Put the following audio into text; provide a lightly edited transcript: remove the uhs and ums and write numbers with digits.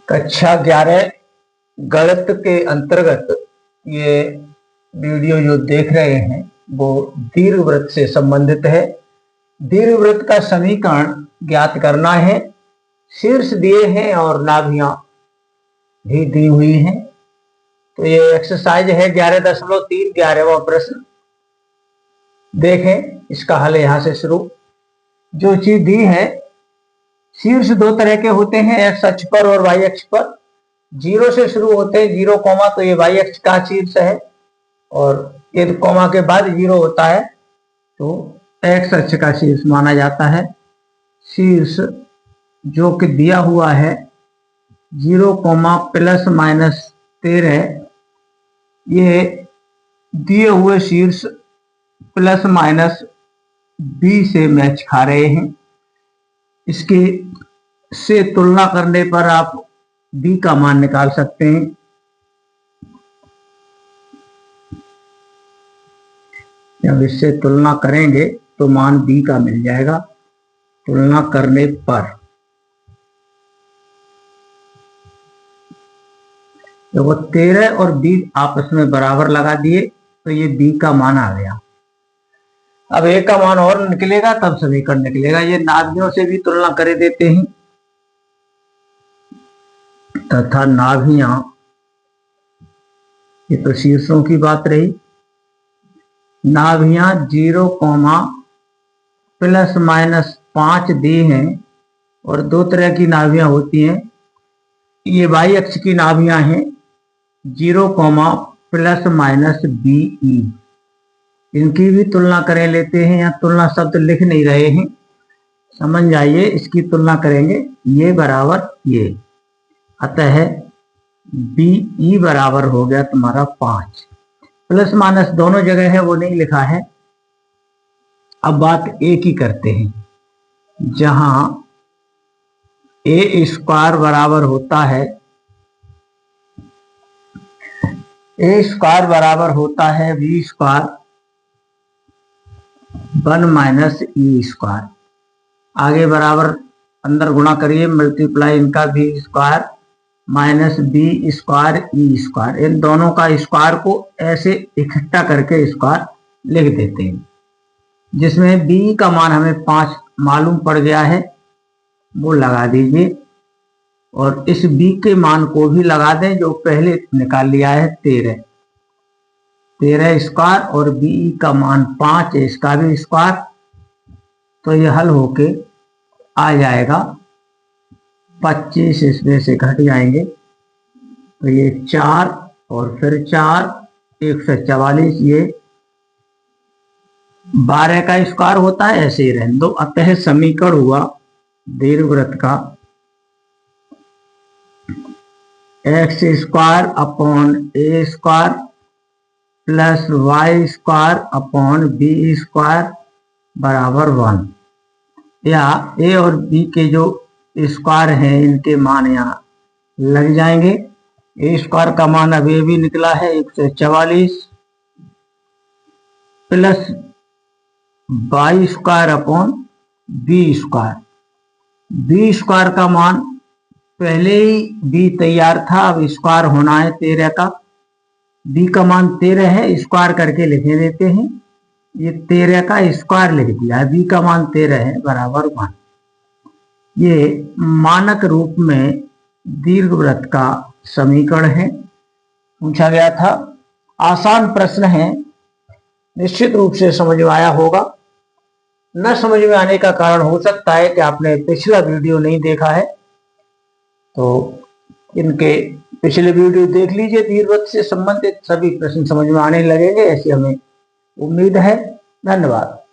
कक्षा 11 गणित के अंतर्गत ये वीडियो जो देख रहे हैं वो दीर्घवृत्त से संबंधित है। दीर्घवृत्त का समीकरण ज्ञात करना है। शीर्ष दिए हैं और नाभियां भी दी हुई हैं। तो ये एक्सरसाइज है 11.3 11वां प्रश्न। देखें इसका हल यहां से शुरू। जो चीज दी है, शीर्ष दो तरह के होते हैं, एक्स अक्ष पर और वाई अक्ष पर। जीरो से शुरू होते हैं, जीरो कॉमा, तो ये वाई अक्ष का शीर्ष है, और ये कॉमा के बाद जीरो होता है तो एक्स अक्ष का शीर्ष माना जाता है। शीर्ष जो कि दिया हुआ है 0, ±13, ये दिए हुए शीर्ष ±b से मैच खा रहे हैं। इसके से तुलना करने पर आप b का मान निकाल सकते हैं। जब इससे तुलना करेंगे तो मान b का मिल जाएगा। तुलना करने पर देखो 13 और b आपस में बराबर लगा दिए तो ये b का मान आ गया। अब a का मान और निकलेगा तब समीकरण निकलेगा। ये नाभियों से भी तुलना कर देते हैं तथा नाभियां, ये तो शीर्षों की बात रही। नाभियां 0, ±5 दी हैं और दो तरह की नाभियां होती हैं। ये वाई अक्ष की नाभियां हैं 0, ±BE। इनकी भी तुलना करें लेते हैं, या तुलना शब्द लिख नहीं रहे हैं, समझ जाइए। इसकी तुलना करेंगे, ये बराबर ये, अतः BE बराबर हो गया तुम्हारा 5। प्लस माइनस दोनों जगह है, वो नहीं लिखा है। अब बात ए की करते हैं, जहां a² बराबर होता है, a² बराबर होता है b², 1 - e²। आगे बराबर अंदर गुणा करिए, मल्टीप्लाई इनका b² -b² e²। इन दोनों का स्क्वायर को ऐसे इकट्ठा करके स्क्वायर लिख देते हैं, जिसमें b का मान हमें 5 मालूम पड़ गया है, वो लगा दीजिए। और इस b के मान को भी लगा दें जो पहले निकाल लिया है, 13 स्क्वायर, और b का मान 5 है, इसका भी स्क्वायर। तो ये हल होके आ जाएगा 25, इसमें से घट जाएंगे तो ये 4 और फिर 4, 144। ये 12 का स्क्वायर होता है, ऐसे ही रहने दो। अतः समीकरण हुआ दीर्घवृत्त का x² upon a² plus y² upon b² बराबर 1। या a और b के जो स्क्वायर हैं इनके मान यहाँ लग जाएंगे। a² का मान अब ये भी निकला है 144, plus y² upon b²। b² का मान पहले ही b तैयार था, अब स्क्वायर होना है 13 का। b का मान 13 है, स्क्वायर करके लिख देते हैं। ये 13 का स्क्वायर लिख दिया है, b का मान 13 है, बराबर 1। ये मानक रूप में दीर्घवृत्त का समीकरण है, पूछा गया था। आसान प्रश्न है, निश्चित रूप से समझ में आया होगा। न समझ में आने का कारण हो सकता है कि आपने पिछला वीडियो नहीं देखा है, तो इनके पिछले वीडियो देख लीजिए। दीर्घवृत्त से संबंधित सभी प्रश्न समझ में आने लगेंगे, ऐसी हमें उम्मीद है। धन्यवाद।